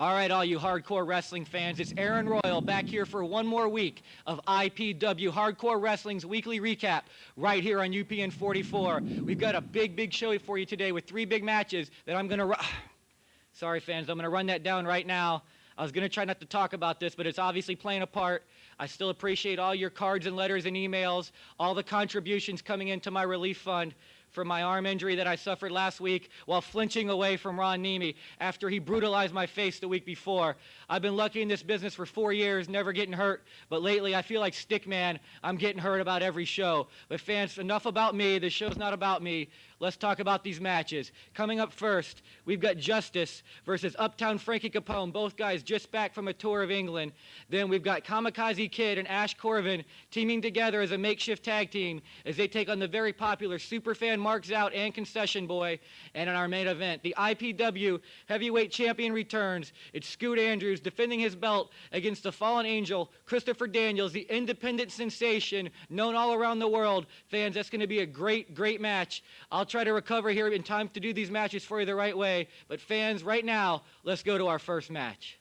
All right, all you hardcore wrestling fans, it's Aaron Royal back here for one more week of IPW Hardcore Wrestling's weekly recap right here on UPN 44. We've got a big show for you today with three big matches that I'm going to Sorry, fans, I'm going to run that down right now. I was going to try not to talk about this, but it's obviously playing a part. I still appreciate all your cards and letters and emails, all the contributions coming into my relief fund for my arm injury that I suffered last week while flinching away from Ron Niemi after he brutalized my face the week before. I've been lucky in this business for 4 years, never getting hurt, but lately I feel like Stickman. I'm getting hurt about every show. But fans, enough about me. This show's not about me. Let's talk about these matches. Coming up first, we've got Justice versus Uptown Frankie Capone, both guys just back from a tour of England. Then we've got Kamikaze Kid and Ashe Corvan teaming together as a makeshift tag team as they take on the very popular Superfan Mark Zout and Concession Boy. And in our main event, the IPW Heavyweight Champion returns. It's Scoot Andrews defending his belt against the fallen angel, Christopher Daniels, the independent sensation known all around the world. Fans, that's going to be a great match. I'll try to recover here in time to do these matches for you the right way. But fans, right now, let's go to our first match.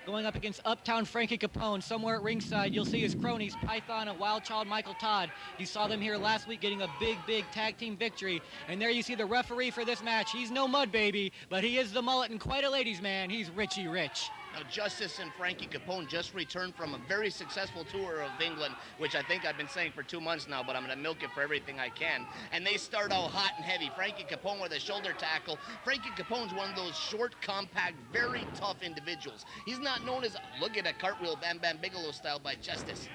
Going up against Uptown Frankie Capone. Somewhere at ringside, you'll see his cronies, Python and Wild Child Michael Todd. You saw them here last week getting a big tag team victory. And there you see the referee for this match. He's no mud baby, but he is the mullet and quite a ladies' man. He's Richie Rich. Now, Justice and Frankie Capone just returned from a very successful tour of England, which I think I've been saying for 2 months now, but I'm going to milk it for everything I can. And they start out hot and heavy. Frankie Capone with a shoulder tackle. Frankie Capone's one of those short, compact, very tough individuals. He's not known as, look at a cartwheel, Bam Bam Bigelow style by Justice.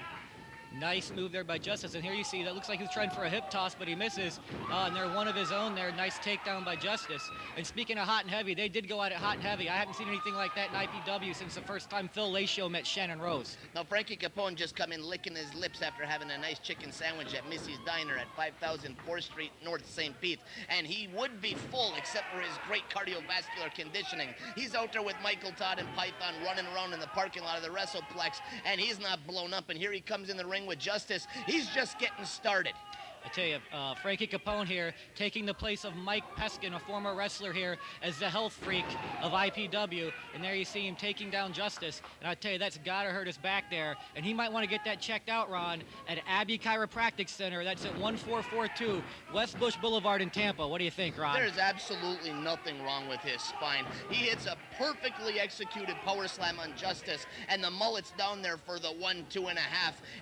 Nice move there by Justice, and here you see that looks like he's trying for a hip toss, but he misses, and they're one of his own there. Nice takedown by Justice. And speaking of hot and heavy, they did go at it hot and heavy. I haven't seen anything like that in IPW since the first time Phil Lacio met Shannon Rose. Now, Frankie Capone just come in licking his lips after having a nice chicken sandwich at Missy's Diner at 5000 4th Street, North St. Pete, and he would be full except for his great cardiovascular conditioning. He's out there with Michael Todd and Python running around in the parking lot of the WrestlePlex, and he's not blown up, and here he comes in the ring with Justice. He's just getting started. I tell you, Frankie Capone here taking the place of Mike Peskin, a former wrestler here, as the health freak of IPW. And there you see him taking down Justice. And I tell you, that's got to hurt his back there. And he might want to get that checked out, Ron, at Abbey Chiropractic Center. That's at 1442 West Bush Boulevard in Tampa. What do you think, Ron? There's absolutely nothing wrong with his spine. He hits a perfectly executed power slam on Justice, and the mullet's down there for the 1, 2.5.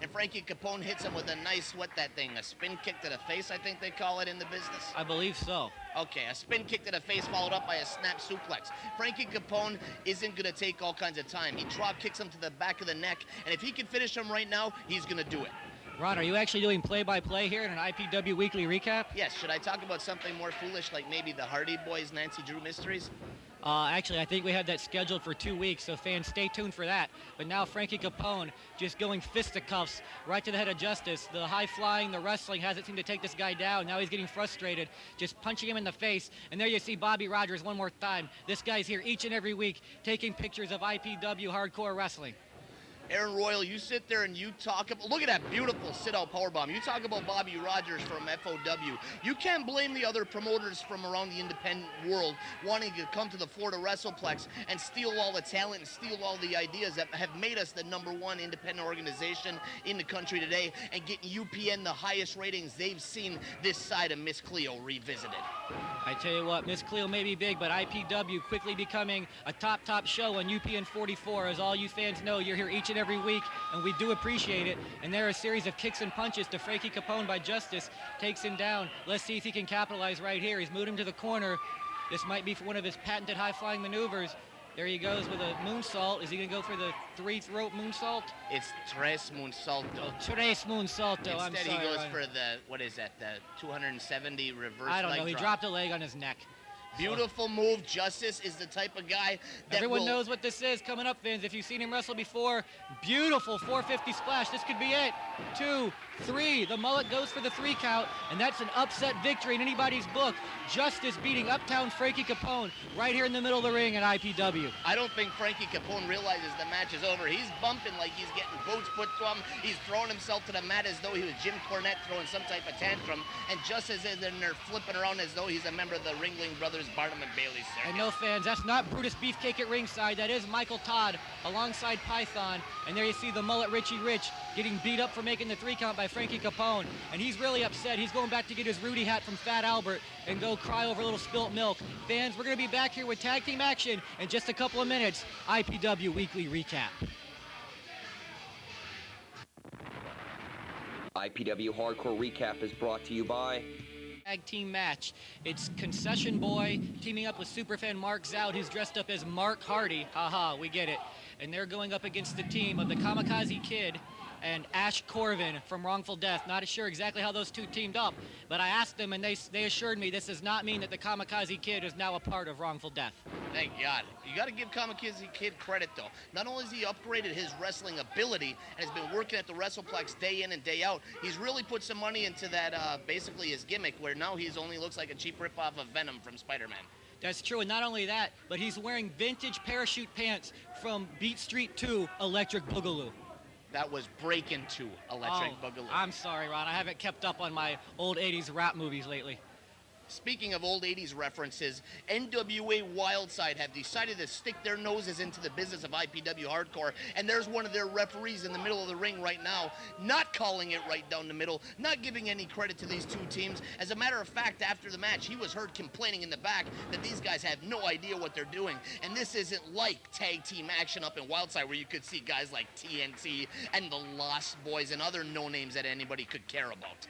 And Frankie Capone hits him with a nice, a spin kick to the face, I think they call it in the business? I believe so. Okay, a spin kick to the face followed up by a snap suplex. Frankie Capone isn't going to take all kinds of time. He drop kicks him to the back of the neck, and if he can finish him right now, he's going to do it. Ron, are you actually doing play-by-play here in an IPW weekly recap? Yes, should I talk about something more foolish like maybe the Hardy Boys Nancy Drew Mysteries? Actually, I think we had that scheduled for 2 weeks, so fans, stay tuned for that. But now Frankie Capone just going fisticuffs right to the head of Justice. The high-flying, the wrestling hasn't seemed to take this guy down. Now he's getting frustrated, just punching him in the face. And there you see Bobby Rogers one more time. This guy's here each and every week taking pictures of IPW hardcore wrestling. Aaron Royal, you sit there and you talk about, look at that beautiful sit-out powerbomb. You talk about Bobby Rogers from FOW. You can't blame the other promoters from around the independent world wanting to come to the Florida WrestlePlex and steal all the talent and steal all the ideas that have made us the #1 independent organization in the country today and getting UPN the highest ratings they've seen this side of Miss Cleo revisited. I tell you what, Miss Cleo may be big, but IPW quickly becoming a top show on UPN 44. As all you fans know, you're here each and every week, and we do appreciate it. And there are a series of kicks and punches to Frankie Capone by Justice. Takes him down. Let's see if he can capitalize right here. He's moved him to the corner. This might be for one of his patented high-flying maneuvers. There he goes with a moonsault. Is he going to go for the 3-rope moonsault? It's tres moonsalto. Tres moonsalto, I'm sorry. Instead, he goes for the, what is that, the 270 reverse I don't leg know. He drop. dropped a leg on his neck. Beautiful move. Justice is the type of guy that Everyone knows what this is. Coming up, fans, if you've seen him wrestle before, beautiful 450 splash. This could be it. 2, 3. The mullet goes for the 3 count, and that's an upset victory in anybody's book. Justice beating Uptown Frankie Capone right here in the middle of the ring at IPW. I don't think Frankie Capone realizes the match is over. He's bumping like he's getting boots put to him. He's throwing himself to the mat as though he was Jim Cornette throwing some type of tantrum. And Justice is in there flipping around as though he's a member of the Ringling Brothers Barnum and Bailey circus. And no, fans, that's not Brutus Beefcake at ringside. That is Michael Todd alongside Python. And there you see the mullet Richie Rich getting beat up for making the 3 count by Frankie Capone. And he's really upset. He's going back to get his Rudy hat from Fat Albert and go cry over a little spilt milk. Fans, we're going to be back here with tag team action in just a couple of minutes. IPW Weekly Recap. IPW Hardcore Recap is brought to you by Tag team match. It's Concession Boy teaming up with superfan Mark Zout, who's dressed up as Mark Hardy. Haha, we get it. And they're going up against the team of the Kamikaze Kid and Ashe Corvan from Wrongful Death. Not sure exactly how those two teamed up, but I asked them and they assured me this does not mean that the Kamikaze Kid is now a part of Wrongful Death. Thank God. You got to give Kamikaze Kid credit, though. Not only has he upgraded his wrestling ability and has been working at the WrestlePlex day in and day out, he's really put some money into that, basically his gimmick, where now he's only looks like a cheap ripoff of Venom from Spider-Man. That's true, and not only that, but he's wearing vintage parachute pants from Beat Street 2 Electric Boogaloo. That was Breakin' 2 Electric Boogaloo. I'm sorry, Ron. I haven't kept up on my old 80s rap movies lately. Speaking of old 80s references, NWA Wildside have decided to stick their noses into the business of IPW Hardcore, and there's one of their referees in the middle of the ring right now, not calling it right down the middle, not giving any credit to these two teams. As a matter of fact, after the match, he was heard complaining in the back that these guys have no idea what they're doing, and this isn't like tag team action up in Wildside where you could see guys like TNT and the Lost Boys and other no-names that anybody could care about.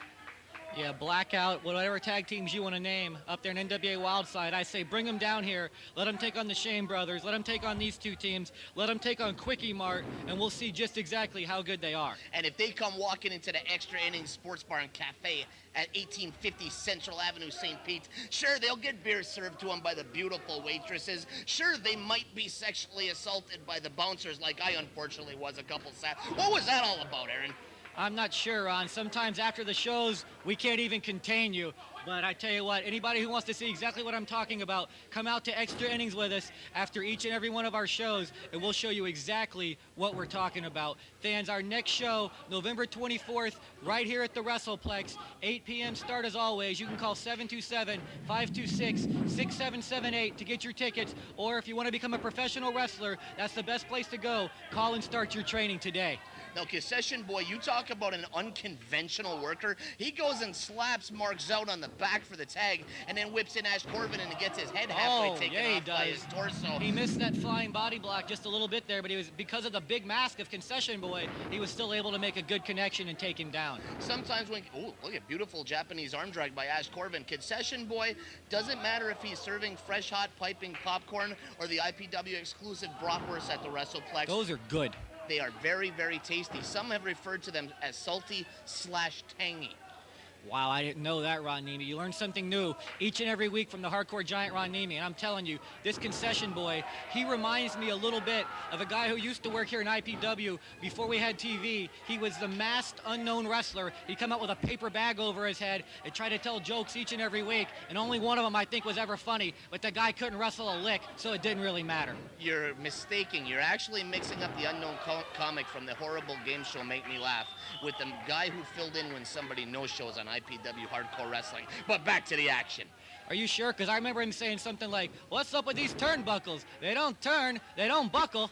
Yeah, Blackout, whatever tag teams you want to name up there in NWA Wildside, I say bring them down here. Let them take on the Shane Brothers. Let them take on these two teams. Let them take on Quickie Mart, and we'll see just exactly how good they are. And if they come walking into the Extra Innings Sports Bar and Cafe at 1850 Central Avenue, St. Pete, sure, they'll get beer served to them by the beautiful waitresses. Sure, they might be sexually assaulted by the bouncers like I unfortunately was a couple What was that all about, Aaron? I'm not sure, Ron. Sometimes after the shows, we can't even contain you. But I tell you what, anybody who wants to see exactly what I'm talking about, come out to Extra Innings with us after each and every one of our shows, and we'll show you exactly what we're talking about. Fans, our next show, November 24th, right here at the WrestlePlex, 8 p.m. start as always. You can call 727-526-6778 to get your tickets, or if you want to become a professional wrestler, that's the best place to go. Call and start your training today. Now, Concession Boy, you talk about an unconventional worker. He goes and slaps Mark Zout on the back for the tag, and then whips in Ashe Corvan and gets his head halfway taken off by his torso. He missed that flying body block just a little bit there, but he was, because of the big mask of Concession Boy, he was still able to make a good connection and take him down. Sometimes when, oh, look at beautiful Japanese arm drag by Ashe Corvan. Concession Boy, doesn't matter if he's serving fresh hot piping popcorn or the IPW exclusive bratwurst at the WrestlePlex. Those are good. They are very, very tasty. Some have referred to them as salty/tangy. Wow, I didn't know that, Ron Niemi. You learn something new each and every week from the hardcore giant Ron Niemi. And I'm telling you, this Concession Boy, he reminds me a little bit of a guy who used to work here in IPW before we had TV. He was the masked unknown wrestler. He'd come out with a paper bag over his head and try to tell jokes each and every week. And only one of them, I think, was ever funny. But the guy couldn't wrestle a lick, so it didn't really matter. You're mistaking. You're actually mixing up the unknown comic from the horrible game show Make Me Laugh with the guy who filled in when somebody no-shows on IPW Hardcore Wrestling. But back to the action. Are you sure? Because I remember him saying something like, "What's up with these turnbuckles? They don't turn, they don't buckle."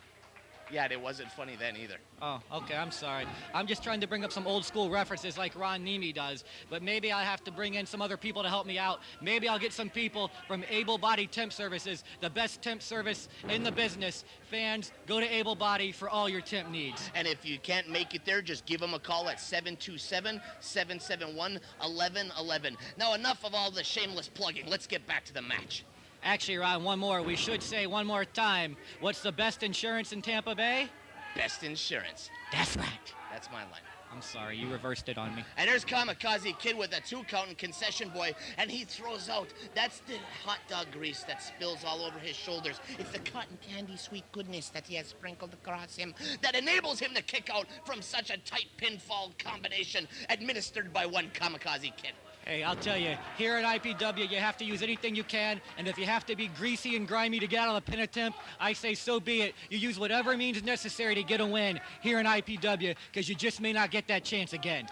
Yeah, it wasn't funny then either. Oh, okay, I'm sorry. I'm just trying to bring up some old school references like Ron Niemi does, but maybe I have to bring in some other people to help me out. Maybe I'll get some people from Able Body Temp Services, the best temp service in the business. Fans, go to Able Body for all your temp needs. And if you can't make it there, just give them a call at 727-771-1111. Now, enough of all the shameless plugging. Let's get back to the match. Actually, Ron, one more. We should say one more time. What's the best insurance in Tampa Bay? Best insurance. That's right. That's my line. I'm sorry, you reversed it on me. And there's Kamikaze Kid with a 2 count and Concession Boy, and he throws out. That's the hot dog grease that spills all over his shoulders. It's the cotton candy sweet goodness that he has sprinkled across him that enables him to kick out from such a tight pinfall combination administered by one Kamikaze Kid. Hey, I'll tell you, here at IPW, you have to use anything you can, and if you have to be greasy and grimy to get out of the pin attempt, I say so be it. You use whatever means necessary to get a win here in IPW, because you just may not get that chance again.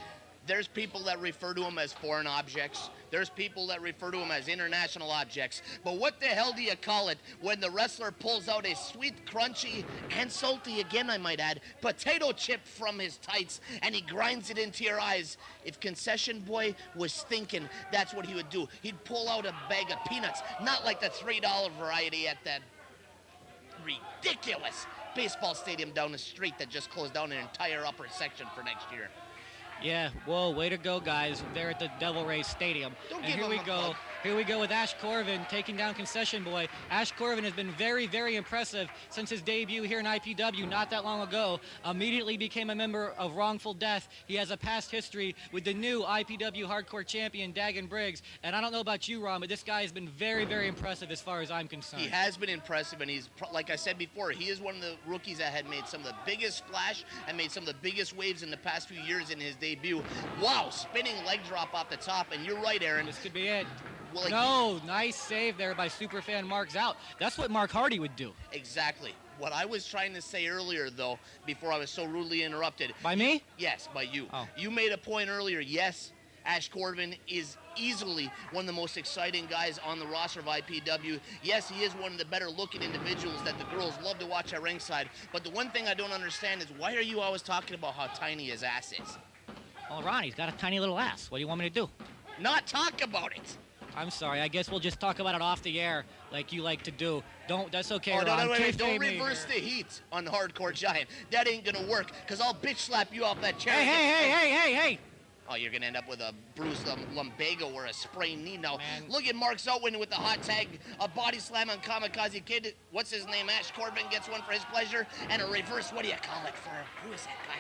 There's people that refer to them as foreign objects. There's people that refer to them as international objects. But what the hell do you call it when the wrestler pulls out a sweet, crunchy, and salty, again I might add, potato chip from his tights and he grinds it into your eyes? If Concession Boy was thinking, that's what he would do. He'd pull out a bag of peanuts, not like the $3 variety at that ridiculous baseball stadium down the street that just closed down an entire upper section for next year. Yeah, whoa, way to go, guys. They're at the Devil Rays Stadium. Don't and give here we them a go. plug. Here we go with Ashe Corvan taking down Concession Boy. Ashe Corvan has been very, very impressive since his debut here in IPW not that long ago. Immediately became a member of Wrongful Death. He has a past history with the new IPW Hardcore Champion, Dagon Briggs. And I don't know about you, Ron, but this guy has been very, very impressive as far as I'm concerned. He has been impressive, and he's, like I said before, he is one of the rookies that had made some of the biggest splash and made some of the biggest waves in the past few years in his debut. Wow, spinning leg drop off the top, and you're right, Aaron. This could be it. Well, No, nice save there by superfan Mark Zout. That's what Mark Hardy would do. Exactly. What I was trying to say earlier, though, before I was so rudely interrupted. By me? Yes, by you. Oh. You made a point earlier. Yes, Ashe Corvan is easily one of the most exciting guys on the roster of IPW. Yes, he is one of the better looking individuals that the girls love to watch at ringside. But the one thing I don't understand is why are you always talking about how tiny his ass is? Oh, Ron, he's got a tiny little ass. What do you want me to do? Not talk about it. I'm sorry. I guess we'll just talk about it off the air like you like to do. That's okay, Oh, Ron. wait, don't Kayfabe me reverse here. the heat on the Hardcore Giant. That ain't gonna work, because I'll bitch slap you off that chair. Hey. Oh, you're gonna end up with a bruised lumbago or a sprained knee now. Man. Look at Mark Zout with the hot tag, a body slam on Kamikaze Kid. What's his name? Ashe Corvan gets one for his pleasure, and a reverse, what do you call it for? Who is that guy?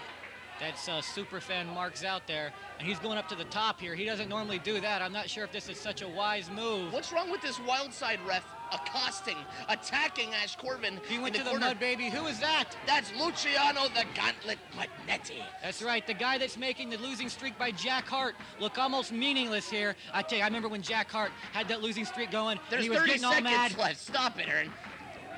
That's superfan Mark's out there, and he's going up to the top here. He doesn't normally do that. I'm not sure if this is such a wise move. What's wrong with this wild side ref accosting, attacking Ashe Corvan? He went in to the corner? mud, baby. Who is that? That's Luciano the Gauntlet Magnetti. That's right, the guy that's making the losing streak by Jack Hart look almost meaningless here. I tell you, I remember when Jack Hart had that losing streak going, and There's he was 30 getting all mad. seconds left. Stop it, Aaron.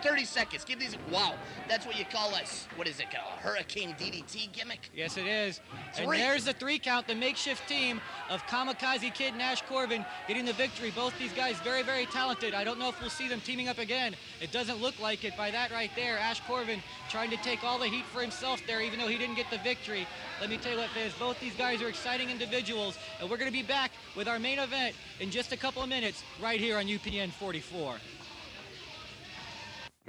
30 seconds. Give these. Wow. That's what you call us. What is it? A Hurricane DDT gimmick? Yes, it is. And Three. there's the 3 count, the makeshift team of Kamikaze Kid and Ashe Corvan getting the victory. Both these guys very, very talented. I don't know if we'll see them teaming up again. It doesn't look like it by that right there. Ashe Corvan trying to take all the heat for himself there, even though he didn't get the victory. Let me tell you what, Fizz, both these guys are exciting individuals, and we're going to be back with our main event in just a couple of minutes right here on UPN 44.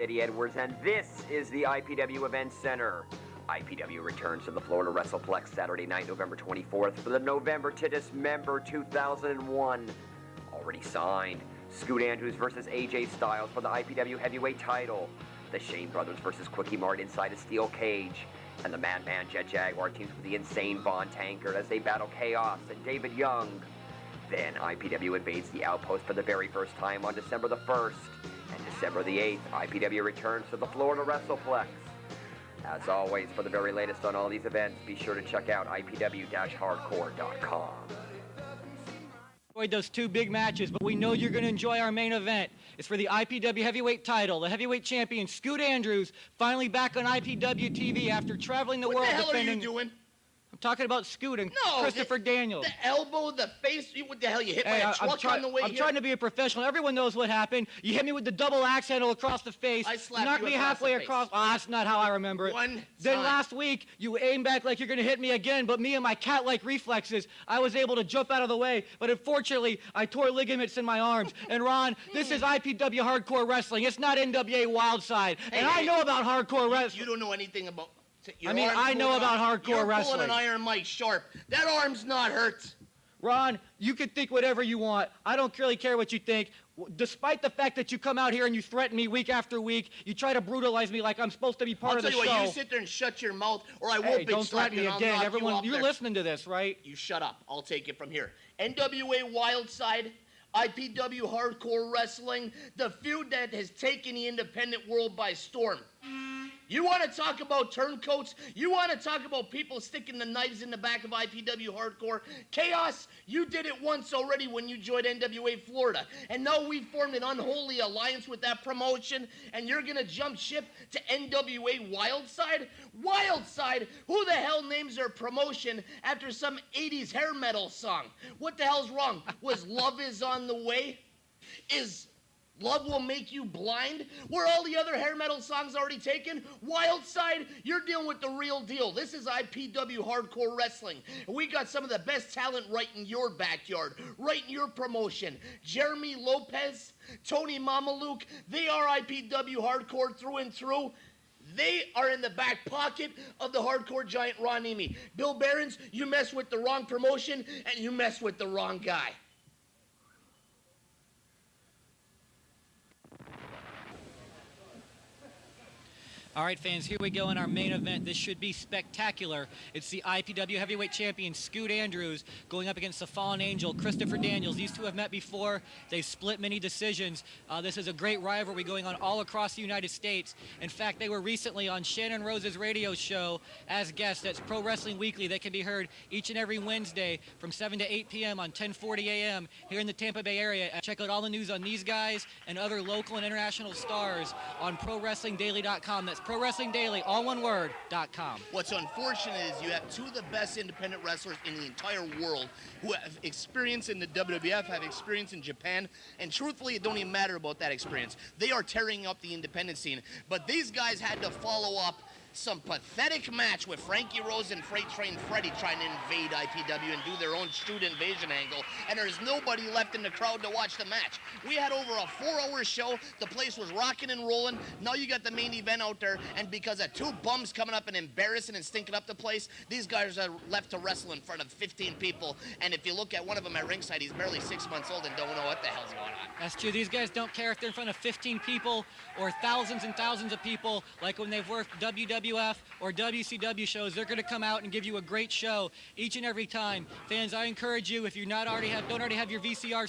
Eddie Edwards, and this is the IPW Event Center. IPW returns to the Florida WrestlePlex Saturday night, November 24th for the November to Dismember 2001. Already signed. Scoot Andrews versus AJ Styles for the IPW Heavyweight title. The Shane Brothers versus Quickie Mart inside a steel cage. And the Madman Jet Jaguar teams with the Insane Von Tankard as they battle Chaos and David Young. Then IPW invades the Outpost for the very first time on December the 1st. And December the 8th, IPW returns to the Florida WrestlePlex. As always, for the very latest on all these events, be sure to check out IPW-hardcore.com. Enjoyed those 2 big matches, but we know you're going to enjoy our main event. It's for the IPW heavyweight title. The heavyweight champion, Scoot Andrews, finally back on IPW TV after traveling the What world the hell defending. are you doing? I'm talking about Scoot and No, Christopher Daniels. The elbow, the face. What the hell? You hit by a truck on the way I'm here? trying to be a professional. Everyone knows what happened. You hit me with the double axe handle across the face. I slapped knocked you me across halfway the face. across. Oh, that's not how I remember it. One Then time. last week, you aimed back like you're going to hit me again, but me and my cat-like reflexes, I was able to jump out of the way. But unfortunately, I tore ligaments in my arms. And Ron, this is IPW hardcore wrestling. It's not NWA Wildside. And I know about hardcore wrestling. You don't know anything about. I mean, I know about hardcore you're wrestling. Pulling an Iron Mike Sharp. That arm's not hurt. Ron, you can think whatever you want. I don't really care what you think. Despite the fact that you come out here and you threaten me week after week, you try to brutalize me like I'm supposed to be part of the show. I'll tell you what, you sit there and shut your mouth, or I will Hey, big don't slap threaten you me and I'll again. knock Everyone, you off you're there. listening to this, right? You shut up. I'll take it from here. NWA Wildside, IPW Hardcore Wrestling, the feud that has taken the independent world by storm. You want to talk about turncoats? You want to talk about people sticking the knives in the back of IPW Hardcore? Chaos, you did it once already when you joined NWA Florida. And now we've formed an unholy alliance with that promotion, and you're going to jump ship to NWA Wildside? Wildside? Who the hell names their promotion after some 80s hair metal song? What the hell's wrong? Was Love Is on the Way? Is Love Will Make You Blind? Were all the other hair metal songs already taken? Wildside, you're dealing with the real deal. This is IPW Hardcore Wrestling. And we got some of the best talent right in your backyard, right in your promotion. Jeremy Lopez, Tony Mamaluke, they are IPW Hardcore through and through. They are in the back pocket of the hardcore giant Ron Niemi. Bill Behrens, you mess with the wrong promotion and you mess with the wrong guy. All right, fans, here we go in our main event. This should be spectacular. It's the IPW Heavyweight Champion, Scoot Andrews, going up against the Fallen Angel, Christopher Daniels. These two have met before. They've split many decisions. This is a great rivalry going on all across the United States. In fact, they were recently on Shannon Rose's radio show as guests. That's Pro Wrestling Weekly. They can be heard each and every Wednesday from 7 to 8 p.m. on 1040 a.m. here in the Tampa Bay area. Check out all the news on these guys and other local and international stars on ProWrestlingDaily.com. That's Pro Wrestling Daily, all one word, .com. What's unfortunate is you have two of the best independent wrestlers in the entire world who have experience in the WWF, have experience in Japan, and truthfully, it don't even matter about that experience. They are tearing up the independent scene, but these guys had to follow up some pathetic match with Frankie Rose and Freight Train Freddy trying to invade IPW and do their own student invasion angle, and there's nobody left in the crowd to watch the match. We had over a 4-hour show. The place was rocking and rolling. Now you got the main event out there, and because of two bums coming up and embarrassing and stinking up the place, these guys are left to wrestle in front of 15 people, and if you look at one of them at ringside, he's barely 6 months old and don't know what the hell's going on. That's true. These guys don't care if they're in front of 15 people or thousands and thousands of people, like when they've worked WWF or WCW shows. They're going to come out and give you a great show each and every time. Fans, I encourage you, if you don't already have your VCR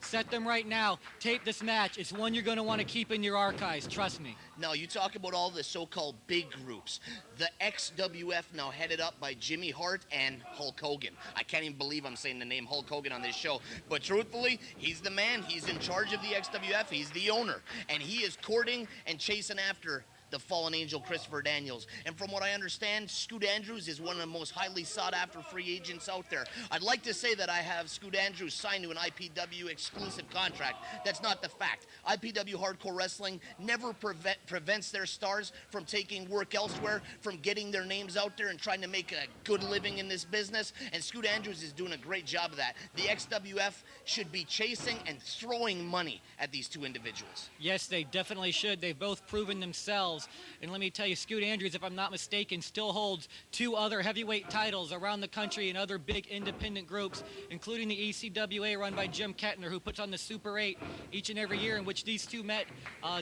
set them right now. Tape this match. It's one you're going to want to keep in your archives. Trust me. Now, you talk about all the so-called big groups. The XWF, now headed up by Jimmy Hart and Hulk Hogan. I can't even believe I'm saying the name Hulk Hogan on this show. But truthfully, he's the man. He's in charge of the XWF. He's the owner. And he is courting and chasing after the Fallen Angel, Christopher Daniels. And from what I understand, Scoot Andrews is one of the most highly sought-after free agents out there. I'd like to say that I have Scoot Andrews signed to an IPW exclusive contract. That's not the fact. IPW Hardcore Wrestling never prevents their stars from taking work elsewhere, from getting their names out there and trying to make a good living in this business. And Scoot Andrews is doing a great job of that. The XWF should be chasing and throwing money at these two individuals. Yes, they definitely should. They've both proven themselves. And let me tell you, Scoot Andrews, if I'm not mistaken, still holds 2 other heavyweight titles around the country in other big independent groups, including the ECWA run by Jim Kettner, who puts on the Super 8 each and every year, in which these two met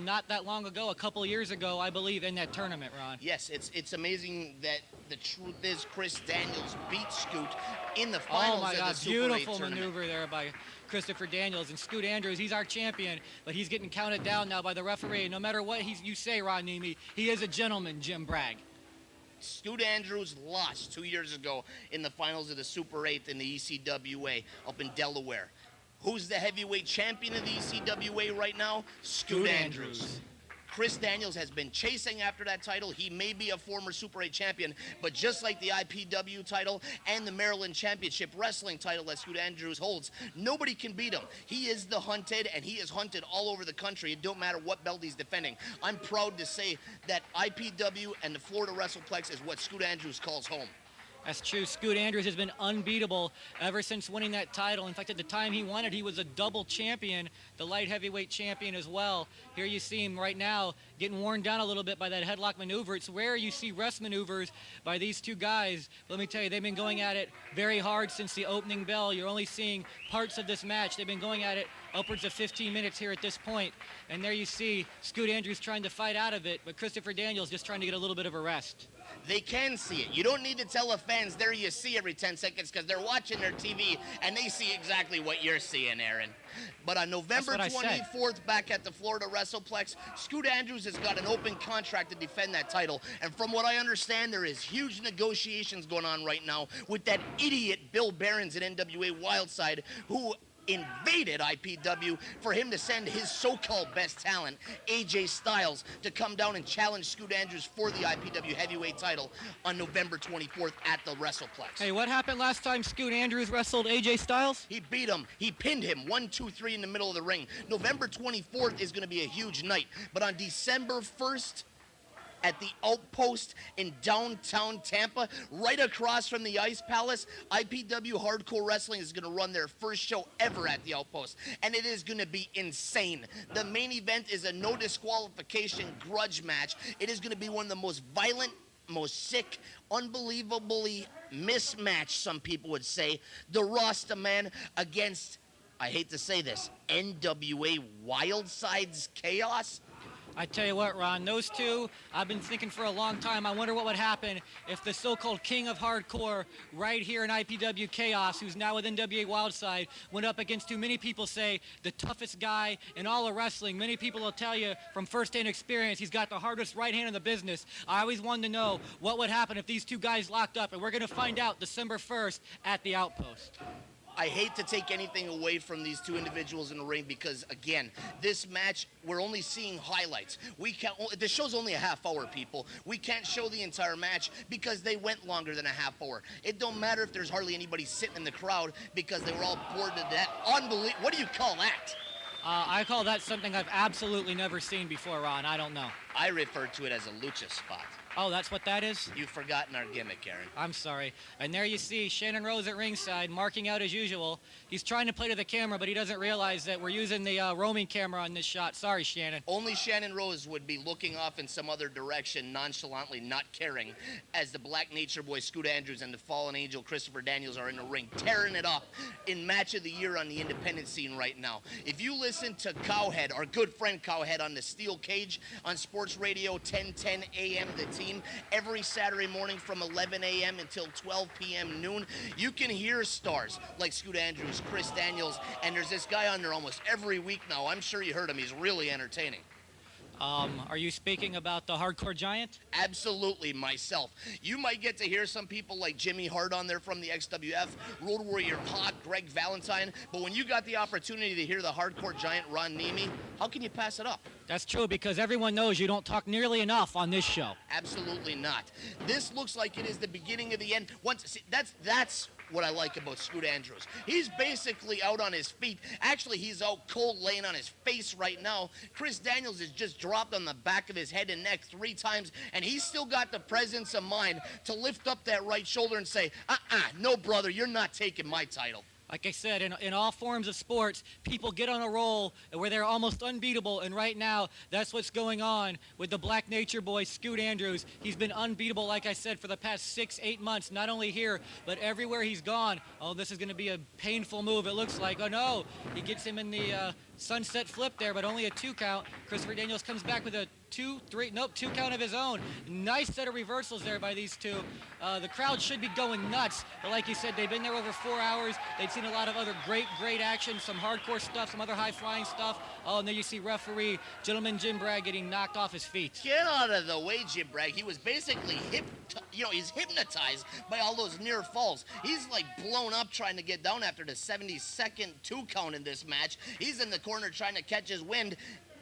not that long ago, a couple years ago, I believe, in that tournament, Ron. Yes, it's amazing that the truth is Chris Daniels beat Scoot in the finals oh my of God, the Super 8 beautiful tournament. maneuver there by Christopher Daniels. And Scoot Andrews, he's our champion, but he's getting counted down now by the referee. No matter what you say, Ron Niemi, he is a gentleman, Jim Bragg. Scoot Andrews lost 2 years ago in the finals of the Super 8 in the ECWA up in Delaware. Who's the heavyweight champion of the ECWA right now? Scoot Andrews. Chris Daniels has been chasing after that title. He may be a former Super 8 champion, but just like the IPW title and the Maryland Championship Wrestling title that Scoot Andrews holds, nobody can beat him. He is the hunted, and he is hunted all over the country. It don't matter what belt he's defending. I'm proud to say that IPW and the Florida WrestlePlex is what Scoot Andrews calls home. That's true. Scoot Andrews has been unbeatable ever since winning that title. In fact, at the time he won it, he was a double champion, the light heavyweight champion as well. Here you see him right now getting worn down a little bit by that headlock maneuver. It's rare you see rest maneuvers by these two guys. Let me tell you, they've been going at it very hard since the opening bell. You're only seeing parts of this match. They've been going at it upwards of 15 minutes here at this point. And there you see Scoot Andrews trying to fight out of it, but Christopher Daniels just trying to get a little bit of a rest. They can see it. You don't need to tell the fans there you see every 10 seconds because they're watching their TV and they see exactly what you're seeing, Aaron. But on November 24th, back at the Florida WrestlePlex, Scoot Andrews has got an open contract to defend that title. And from what I understand, there is huge negotiations going on right now with that idiot Bill Behrens at NWA Wildside, who invaded IPW for him to send his so-called best talent, AJ Styles, to come down and challenge Scoot Andrews for the IPW heavyweight title on November 24th at the WrestlePlex. Hey, what happened last time Scoot Andrews wrestled AJ Styles? He beat him. He pinned him 1, 2, 3 in the middle of the ring. November 24th is going to be a huge night. But on December 1st, at the Outpost in downtown Tampa, right across from the Ice Palace, IPW Hardcore Wrestling is going to run their first show ever at the Outpost, and it is going to be insane. The main event is a no disqualification grudge match. It is going to be one of the most violent, most sick, unbelievably mismatched, some people would say, the Rasta Man against, I hate to say this, NWA Wildside's Chaos. I tell you what, Ron, those two, I've been thinking for a long time. I wonder what would happen if the so-called king of hardcore right here in IPW Chaos, who's now with NWA Wildside, went up against who many people say the toughest guy in all of wrestling. Many people will tell you from first-hand experience he's got the hardest right hand in the business. I always wanted to know what would happen if these two guys locked up, and we're going to find out December 1st at the Outpost. I hate to take anything away from these two individuals in the ring because, again, this match, we're only seeing highlights. The show's only a half hour, people. We can't show the entire match because they went longer than a half hour. It don't matter if there's hardly anybody sitting in the crowd because they were all bored to death. Unbelievable. What do you call that? I call that something I've absolutely never seen before, Ron. I don't know. I refer to it as a lucha spot. Oh, that's what that is? You've forgotten our gimmick, Aaron. I'm sorry. And there you see Shannon Rose at ringside, marking out as usual. He's trying to play to the camera, but he doesn't realize that we're using the roaming camera on this shot. Sorry, Shannon. Only Shannon Rose would be looking off in some other direction, nonchalantly not caring, as the Black Nature Boy Scoot Andrews and the Fallen Angel Christopher Daniels are in the ring, tearing it up in Match of the Year on the independent scene right now. If you listen to Cowhead, our good friend Cowhead, on the Steel Cage on Sports Radio 1010 a.m. The Team, every Saturday morning from 11 a.m. until 12 p.m. noon, you can hear stars like Scoot Andrews, Chris Daniels, and there's this guy on there almost every week now. I'm sure you heard him. He's really entertaining. Are you speaking about the Hardcore Giant? Absolutely, myself. You might get to hear some people like Jimmy Hart on there from the XWF, Road Warrior Hawk, Greg Valentine, but when you got the opportunity to hear the Hardcore Giant Ron Niemi, how can you pass it up? That's true, because everyone knows you don't talk nearly enough on this show. Absolutely not. This looks like it is the beginning of the end. That's what I like about Scoot Andrews. He's basically out on his feet. Actually, he's out cold laying on his face right now. Chris Daniels is just dropped on the back of his head and neck 3 times, and he's still got the presence of mind to lift up that right shoulder and say, no, brother, you're not taking my title. Like I said, in all forms of sports, people get on a roll where they're almost unbeatable, and right now, that's what's going on with the Black Nature Boy, Scoot Andrews. He's been unbeatable, like I said, for the past 6-8 months, not only here, but everywhere he's gone. Oh, this is going to be a painful move, it looks like. Oh, no, he gets him in the sunset flip there, but only a 2 count. Christopher Daniels comes back with a 2 count of his own. Nice set of reversals there by these two. The crowd should be going nuts, but like you said, they've been there over 4 hours. They've seen a lot of other great action, some hardcore stuff, some other high-flying stuff. Oh, and there you see referee, gentleman Jim Bragg, getting knocked off his feet. Get out of the way, Jim Bragg. He was basically he's hypnotized by all those near falls. He's like blown up trying to get down after the 72nd 2 count in this match. He's in the corner trying to catch his wind.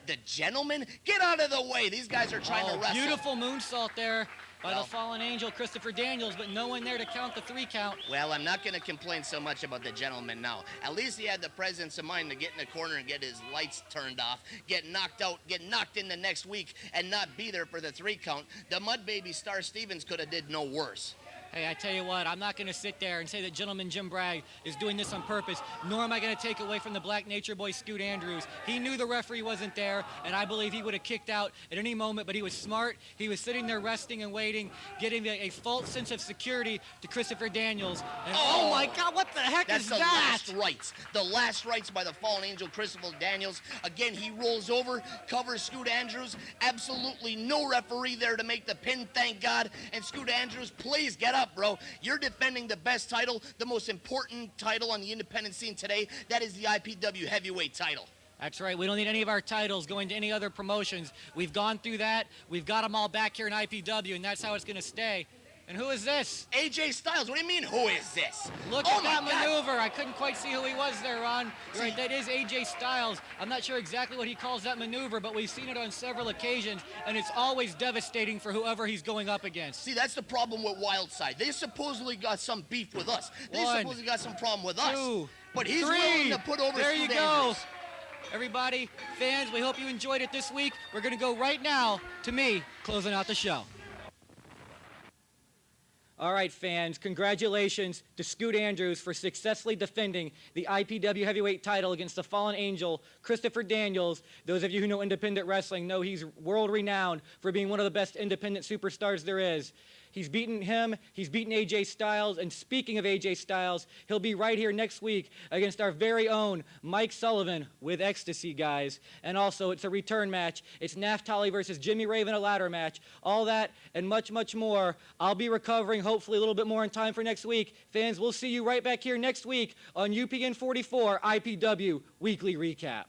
The gentleman, get out of the way. These guys are trying to wrestle. Beautiful moonsault there by the Fallen Angel, Christopher Daniels, but no one there to count the 3 count. Well, I'm not going to complain so much about the gentleman now. At least he had the presence of mind to get in the corner and get his lights turned off, get knocked out, get knocked in the next week, and not be there for the 3 count. The Mud Baby Star Stevens could have did no worse. Hey, I tell you what, I'm not going to sit there and say that Gentleman Jim Bragg is doing this on purpose, nor am I going to take away from the Black Nature Boy Scoot Andrews. He knew the referee wasn't there, and I believe he would have kicked out at any moment, but he was smart. He was sitting there resting and waiting, getting a false sense of security to Christopher Daniels. And oh my God, what the heck is that? That's the last rites. The last rites by the fallen angel, Christopher Daniels. Again, he rolls over, covers Scoot Andrews. Absolutely no referee there to make the pin, thank God. And Scoot Andrews, please get up, bro. You're defending the best title, the most important title on the independent scene today. That is the IPW heavyweight title. That's right. We don't need any of our titles going to any other promotions. We've gone through that. We've got them all back here in IPW, and that's how it's going to stay. And who is this? AJ Styles. What do you mean, who is this? Look at that maneuver. I couldn't quite see who he was there, Ron. You're right, that is AJ Styles. I'm not sure exactly what he calls that maneuver, but we've seen it on several occasions, and it's always devastating for whoever he's going up against. See, that's the problem with Wildside. They supposedly got some beef with us. They supposedly got some problem with us. But he's willing to put over There Scoot you go. Andrews. Everybody, fans, we hope you enjoyed it this week. We're going to go right now to me closing out the show. All right, fans, congratulations to Scoot Andrews for successfully defending the IPW heavyweight title against the fallen angel, Christopher Daniels. Those of you who know independent wrestling know he's world-renowned for being one of the best independent superstars there is. He's beaten him, he's beaten AJ Styles, and speaking of AJ Styles, he'll be right here next week against our very own Mike Sullivan with Ecstasy, guys. And also, it's a return match. It's Naphtali versus Jimmy Raven, a ladder match. All that and much, much more. I'll be recovering, hopefully, a little bit more in time for next week. Fans, we'll see you right back here next week on UPN 44 IPW Weekly Recap.